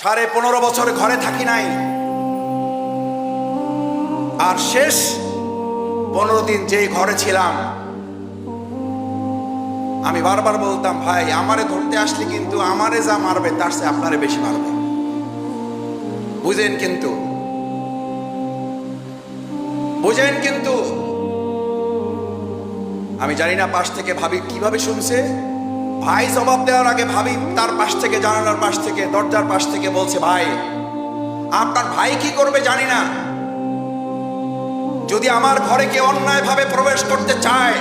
15.5 বছর ঘরে থাকি নাই, আর শেষ 15 দিন যেই ঘরে ছিলাম, আমি বারবার বলতাম, ভাই আমারে ধরতে আসলে কিন্তু আমারে যা মারবে তার চেয়ে আপনারে বেশি মারবে। বুঝেন কিন্তু, বুঝেন কিন্তু। আমি জানি না পাশ থেকে ভাবি কিভাবে শুনছে। ভাই জবাব দেওয়ার আগে ভাবি তার পাশ থেকে, জানালার পাশ থেকে, দরজার পাশ থেকে বলছে, ভাই আপনার ভাই কি করবে জানি না, যদি আমার ঘরে কেউ অন্যায় ভাবে প্রবেশ করতে চায়,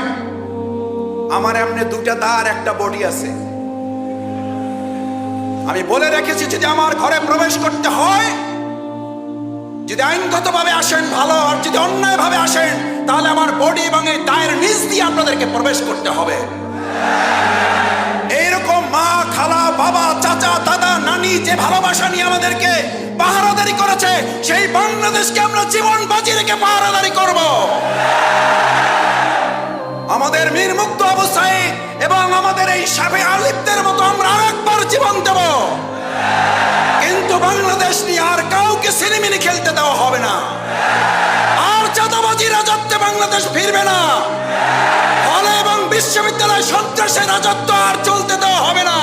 আমার এমনি 2টা দাঁড়, একটা বডি আছে। আমি বলে রেখেছি, যদি আমার ঘরে প্রবেশ করতে হয়, যদি আইনগত ভাবে আসেন ভালো, আর যদি অন্যায় ভাবে আসেন তাহলে আমার বডি এবং এই দায়ের নিচ দিয়ে আপনাদেরকে প্রবেশ করতে হবে। এইরকম মা, খালা, বাবা, চাচা, দাদা, নানি যে ভালোবাসা নিয়ে আমাদেরকে পাহারাদারি করেছে, সেই বাংলাদেশকে আমরা জীবন বাজি রেখে পাহারাদারি করব। আমাদের মীর মুগ্ধ আবু সাঈদ এবং আমাদের এই শাফি আলিফদের মতো আমরা আরেকবার জীবন দেব, কিন্তু বাংলাদেশ নিয়ে আর কাউকে সিনেমিনি খেলতে দেওয়া হবে না। আর চাঁদাবাজি রাজত্বে বাংলাদেশ ফিরবে না। হলে এবং বিশ্ববিদ্যালয় সন্ত্রাসের রাজত্ব আর চলতে দেওয়া হবে না।